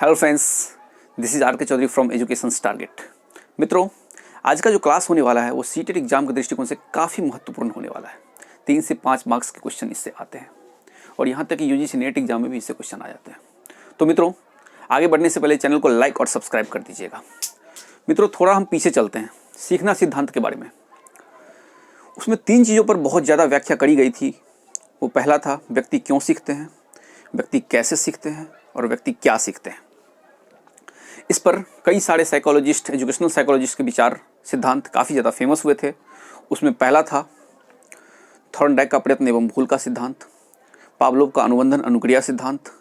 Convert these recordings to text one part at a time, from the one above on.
Hello friends, this is R K Chaudhary from education target. मित्रों, आज का जो क्लास होने वाला है वो सीटेट एग्जाम के दृष्टिकोण से काफ़ी महत्वपूर्ण होने वाला है। 3 से 5 मार्क्स के क्वेश्चन इससे आते हैं और यहाँ तक कि यूजीसी नेट एग्जाम में भी इससे क्वेश्चन आ जाते हैं। तो मित्रों, आगे बढ़ने से पहले चैनल को लाइक और सब्सक्राइब कर दीजिएगा। मित्रों, थोड़ा हम पीछे चलते हैं सीखना सिद्धांत के बारे में। उसमें 3 चीज़ों पर बहुत ज़्यादा व्याख्या करी गई थी। वो पहला था व्यक्ति क्यों सीखते हैं, व्यक्ति कैसे सीखते हैं और व्यक्ति क्या सीखते हैं। इस पर कई सारे साइकोलॉजिस्ट, एजुकेशनल साइकोलॉजिस्ट के विचार सिद्धांत काफ़ी ज़्यादा फेमस हुए थे। उसमें पहला था थॉर्नडाइक का प्रयत्न एवं भूल का सिद्धांत, पावलोव का अनुबंधन अनुक्रिया सिद्धांत,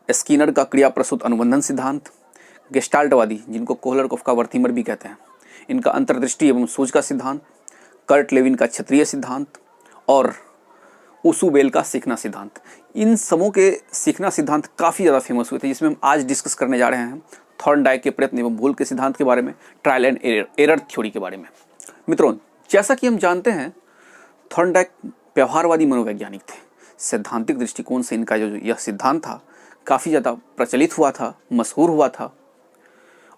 स्किनर का क्रिया प्रसूत अनुबंधन सिद्धांत, गेस्टाल्टवादी जिनको कोहलर का वर्थिमर भी कहते हैं, इनका अंतर्दृष्टि एवं सोच का सिद्धांत, कर्ट लेविन का क्षत्रिय सिद्धांत और ओसुबेल का सीखना सिद्धांत। इन सबों के सीखना सिद्धांत काफ़ी ज़्यादा फेमस हुए थे, जिसमें हम आज डिस्कस करने जा रहे हैं थॉर्नडाइक के प्रयत्न एवं भूल के सिद्धांत के बारे में, ट्रायल एंड एरर थ्योरी के बारे में। मित्रों, जैसा कि हम जानते हैं थॉर्नडाइक व्यवहारवादी मनोवैज्ञानिक थे। सैद्धांतिक दृष्टिकोण से इनका जो यह सिद्धांत था काफ़ी ज़्यादा प्रचलित हुआ था, मशहूर हुआ था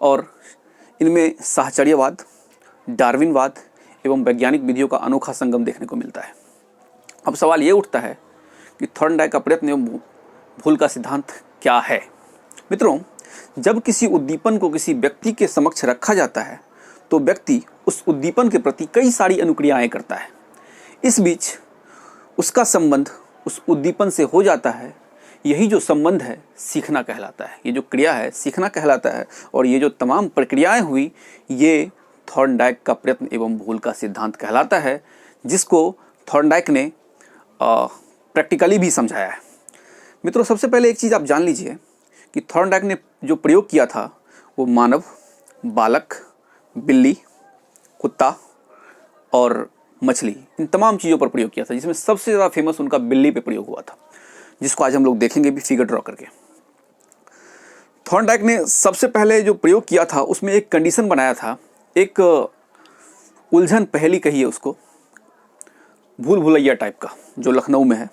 और इनमें साहचर्यवाद, डार्विनवाद एवं वैज्ञानिक विधियों का अनोखा संगम देखने को मिलता है। अब सवाल ये उठता है कि थॉर्नडाइक का प्रयत्न एवं भूल का सिद्धांत क्या है। मित्रों, जब किसी उद्दीपन को किसी व्यक्ति के समक्ष रखा जाता है तो व्यक्ति उस उद्दीपन के प्रति कई सारी अनुक्रियाएं करता है। इस बीच उसका संबंध उस उद्दीपन से हो जाता है। यही जो संबंध है सीखना कहलाता है। ये जो क्रिया है सीखना कहलाता है और ये जो तमाम प्रक्रियाएं हुई ये थॉर्नडाइक का प्रयत्न एवं भूल का सिद्धांत कहलाता है, जिसको थॉर्नडाइक ने प्रैक्टिकली भी समझाया है। मित्रों, सबसे पहले एक चीज़ आप जान लीजिए कि थॉर्नडाइक ने जो प्रयोग किया था वो मानव, बालक, बिल्ली, कुत्ता और मछली, इन तमाम चीज़ों पर प्रयोग किया था, जिसमें सबसे ज़्यादा फेमस उनका बिल्ली पे प्रयोग हुआ था, जिसको आज हम लोग देखेंगे भी फिगर ड्रॉ करके। थॉर्नडाइक ने सबसे पहले जो प्रयोग किया था उसमें एक कंडीशन बनाया था, एक उलझन पहेली कहिए उसको, भूल भुलैया टाइप का, जो लखनऊ में है।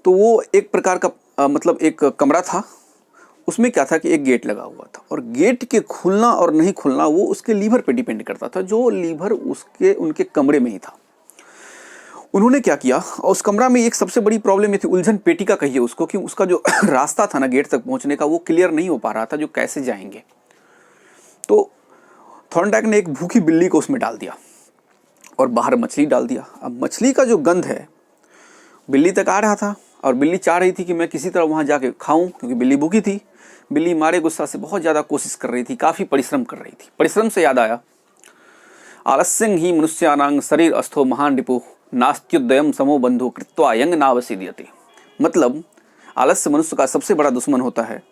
तो वो एक प्रकार का मतलब एक कमरा था। उसमें क्या था कि एक गेट लगा हुआ था और गेट के खुलना और नहीं खुलना वो उसके लीवर पे डिपेंड करता था, जो लीवर उनके कमरे में ही था। उन्होंने क्या किया, और उस कमरा में एक सबसे बड़ी प्रॉब्लम ये थी, उलझन पेटी का कहिए उसको, कि उसका जो रास्ता था ना गेट तक पहुंचने का वो क्लियर नहीं हो पा रहा था, जो कैसे जाएंगे। तो थॉर्नडाइक ने एक भूखी बिल्ली को उसमें डाल दिया और बाहर मछली डाल दिया। अब मछली का जो गंध है बिल्ली तक आ रहा था और बिल्ली चाह रही थी कि मैं किसी तरह वहाँ जाके खाऊं, क्योंकि बिल्ली भूखी थी। बिल्ली मारे गुस्सा से बहुत ज़्यादा कोशिश कर रही थी, काफ़ी परिश्रम कर रही थी। परिश्रम से याद आया, आलस्यं ही मनुष्यानांग शरीर अस्थो महान रिपुः नास्त्युदयम समो बंधु कृत्वा यंग नावसीदयति। मतलब आलस्य मनुष्य का सबसे बड़ा दुश्मन होता है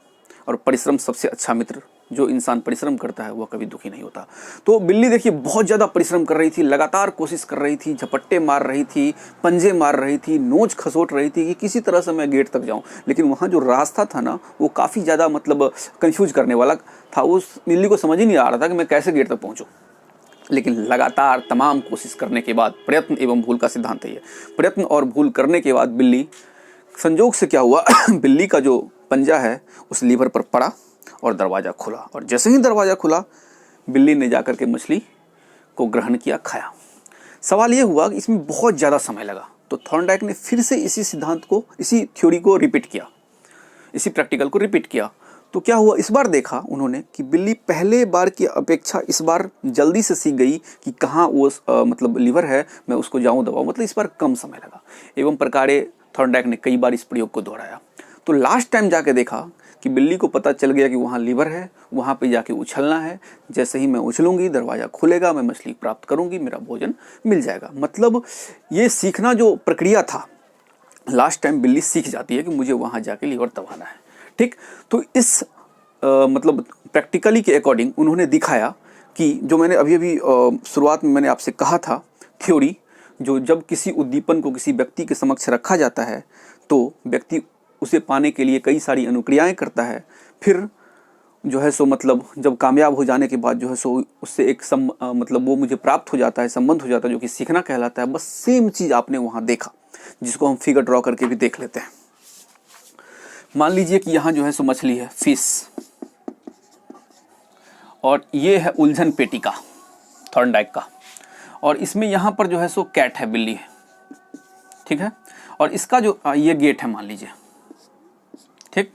और परिश्रम सबसे अच्छा मित्र। जो इंसान परिश्रम करता है वह कभी दुखी नहीं होता। तो बिल्ली देखिए बहुत ज़्यादा परिश्रम कर रही थी, लगातार कोशिश कर रही थी, झपट्टे मार रही थी, पंजे मार रही थी, नोच खसोट रही थी कि किसी तरह से मैं गेट तक जाऊं। लेकिन वहाँ जो रास्ता था ना वो काफ़ी ज़्यादा मतलब कंफ्यूज करने वाला था। उस बिल्ली को समझ ही नहीं आ रहा था कि मैं कैसे गेट तक पहुँचूँ। लेकिन लगातार तमाम कोशिश करने के बाद, प्रयत्न एवं भूल का सिद्धांत है ये, प्रयत्न और भूल करने के बाद बिल्ली, संजोग से क्या हुआ बिल्ली का जो पंजा है उस लीवर पर पड़ा और दरवाज़ा खुला, और जैसे ही दरवाज़ा खुला बिल्ली ने जाकर के मछली को ग्रहण किया, खाया। सवाल ये हुआ कि इसमें बहुत ज़्यादा समय लगा, तो थॉर्नडाइक ने फिर से इसी सिद्धांत को, इसी थ्योरी को रिपीट किया, इसी प्रैक्टिकल को रिपीट किया। तो क्या हुआ, इस बार देखा उन्होंने कि बिल्ली पहले बार की अपेक्षा इस बार जल्दी से सीख गई कि कहाँ वो मतलब लीवर है, मैं उसको जाऊँ दबाऊँ, मतलब इस बार कम समय लगा। एवं प्रकार थॉर्नडाइक ने कई बार इस प्रयोग को दोहराया। तो लास्ट टाइम जाके देखा कि बिल्ली को पता चल गया कि वहाँ लीवर है, वहाँ पे जाके उछलना है, जैसे ही मैं उछलूंगी दरवाज़ा खुलेगा, मैं मछली प्राप्त करूंगी, मेरा भोजन मिल जाएगा। मतलब ये सीखना जो प्रक्रिया था, लास्ट टाइम बिल्ली सीख जाती है कि मुझे वहाँ जाके लीवर दबाना है। ठीक, तो इस मतलब प्रैक्टिकली के अकॉर्डिंग उन्होंने दिखाया कि जो मैंने अभी अभी शुरुआत में मैंने आपसे कहा था थ्योरी, जो जब किसी उद्दीपन को किसी व्यक्ति के समक्ष रखा जाता है तो व्यक्ति उसे पाने के लिए कई सारी अनुक्रियाएं करता है। फिर जो है सो मतलब जब कामयाब हो जाने के बाद जो है सो उससे एक मतलब वो मुझे प्राप्त हो जाता है, संबंध हो जाता है, जो कि सीखना कहलाता है। बस सेम चीज़ आपने वहाँ देखा, जिसको हम फिगर ड्रॉ करके भी देख लेते हैं। मान लीजिए कि यहाँ जो है सो मछली है, फिश, और ये है उलझन पेटिका थॉर्नडाइक का, और इसमें यहाँ पर जो है सो कैट है, बिल्ली है, ठीक है। और इसका जो ये गेट है मान लीजिए, ठीक।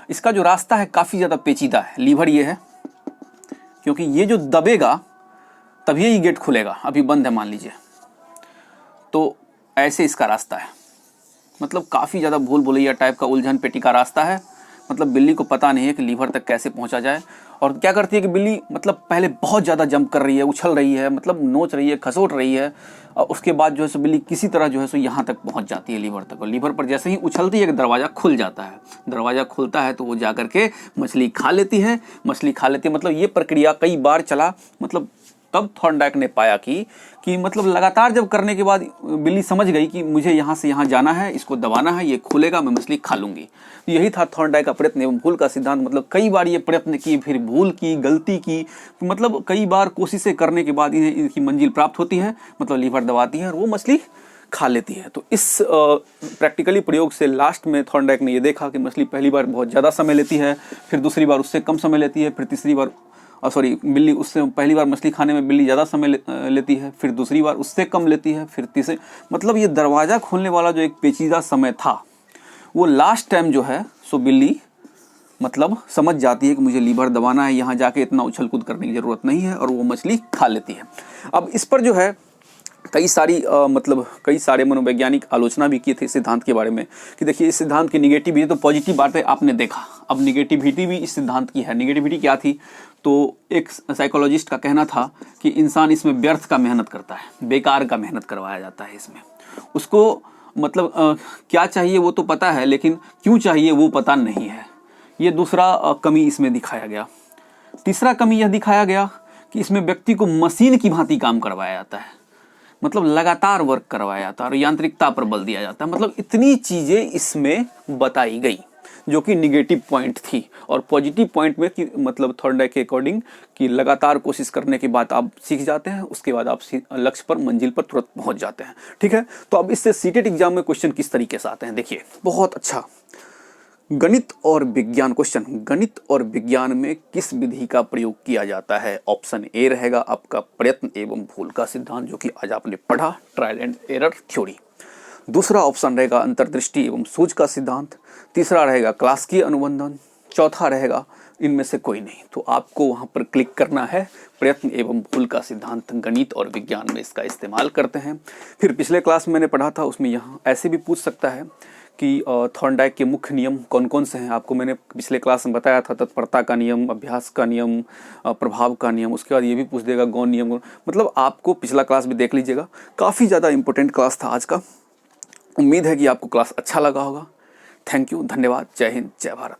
इसका जो रास्ता है काफ़ी ज़्यादा पेचीदा है, लीवर ये है, क्योंकि ये जो दबेगा तभी ये गेट खुलेगा, अभी बंद है मान लीजिए, तो ऐसे इसका रास्ता है। मतलब काफ़ी ज़्यादा भूल भुलैया टाइप का उलझन पेटी का रास्ता है। मतलब बिल्ली को पता नहीं है कि लीवर तक कैसे पहुंचा जाए। और क्या करती है कि बिल्ली मतलब पहले बहुत ज़्यादा जंप कर रही है, उछल रही है, मतलब नोच रही है, खसोट रही है, और उसके बाद जो है सो बिल्ली किसी तरह जो है सो यहाँ तक पहुँच जाती है लीवर तक। और लीवर पर जैसे ही उछलती है कि दरवाज़ा खुल जाता है, दरवाज़ा खुलता है तो वो जा करके मछली खा लेती है। मछली खा लेती है मतलब ये प्रक्रिया कई बार चला। मतलब तब थॉर्नडाइक ने पाया कि मतलब लगातार जब करने के बाद बिल्ली समझ गई कि मुझे यहाँ से यहाँ जाना है, इसको दबाना है, ये खुलेगा, मैं मछली खा लूंगी। तो यही था थॉर्नडाइक का प्रयत्न एवं भूल का सिद्धांत। मतलब कई बार ये प्रयत्न की, फिर भूल की, गलती की, मतलब कई बार कोशिशें करने के बाद इन्हें इनकी मंजिल प्राप्त होती है, मतलब लीवर दबाती है और वो मछली खा लेती है। तो इस प्रैक्टिकली प्रयोग से लास्ट में थॉर्नडाइक ने ये देखा कि मछली पहली बार बहुत ज़्यादा समय लेती है, फिर दूसरी बार उससे कम समय लेती है, फिर तीसरी बार बिल्ली उससे पहली बार मछली खाने में बिल्ली ज़्यादा समय लेती है, फिर दूसरी बार उससे कम लेती है, फिर तीसरे, मतलब ये दरवाज़ा खोलने वाला जो एक पेचीदा समय था वो लास्ट टाइम जो है सो बिल्ली मतलब समझ जाती है कि मुझे लीवर दबाना है, यहाँ जाके इतना उछल कूद करने की ज़रूरत नहीं है, और वो मछली खा लेती है। अब इस पर जो है कई सारे मनोवैज्ञानिक आलोचना भी किए थे इस सिद्धांत के बारे में कि देखिए इस सिद्धांत की निगेटिव है, तो पॉजिटिव बातें आपने देखा। अब निगेटिविटी भी इस सिद्धांत की है। निगेटिविटी क्या थी? तो एक साइकोलॉजिस्ट का कहना था कि इंसान इसमें व्यर्थ का मेहनत करता है, बेकार का मेहनत करवाया जाता है इसमें। उसको मतलब क्या चाहिए वो तो पता है, लेकिन क्यों चाहिए वो पता नहीं है। ये दूसरा कमी इसमें दिखाया गया। तीसरा कमी यह दिखाया गया कि इसमें व्यक्ति को मशीन की भांति काम करवाया जाता है, मतलब लगातार वर्क करवाया जाता है और यांत्रिकता पर बल दिया जाता है। मतलब इतनी चीज़ें इसमें बताई गई जो कि निगेटिव पॉइंट थी। और पॉजिटिव पॉइंट में कि मतलब थॉर्नडाइक के अकॉर्डिंग कि लगातार कोशिश करने के बाद आप सीख जाते हैं, उसके बाद आप लक्ष्य पर, मंजिल पर तुरंत पहुंच जाते हैं। ठीक है, तो अब इससे सीटेट एग्जाम में क्वेश्चन किस तरीके से आते हैं देखिए, बहुत अच्छा। गणित और विज्ञान क्वेश्चन, गणित और विज्ञान में किस विधि का प्रयोग किया जाता है? ऑप्शन ए रहेगा आपका प्रयत्न एवं भूल का सिद्धांत, जो कि आज आपने पढ़ा, ट्रायल एंड एरर थ्योरी। दूसरा ऑप्शन रहेगा अंतर्दृष्टि एवं सूझ का सिद्धांत। तीसरा रहेगा क्लासिकीय अनुबंधन। चौथा रहेगा इनमें से कोई नहीं। तो आपको वहाँ पर क्लिक करना है प्रयत्न एवं भूल का सिद्धांत। गणित और विज्ञान में इसका इस्तेमाल करते हैं। फिर पिछले क्लास में मैंने पढ़ा था, उसमें यहाँ ऐसे भी पूछ सकता है कि थॉर्नडाइक के मुख्य नियम कौन कौन से हैं। आपको मैंने पिछले क्लास में बताया था, तत्परता का नियम, अभ्यास का नियम, प्रभाव का नियम। उसके बाद ये भी पूछ देगा गौण नियम। मतलब आपको पिछला क्लास भी देख लीजिएगा, काफ़ी ज़्यादा इंपॉर्टेंट क्लास था आज का। उम्मीद है कि आपको क्लास अच्छा लगा होगा। थैंक यू, धन्यवाद, जय हिंद, जय भारत।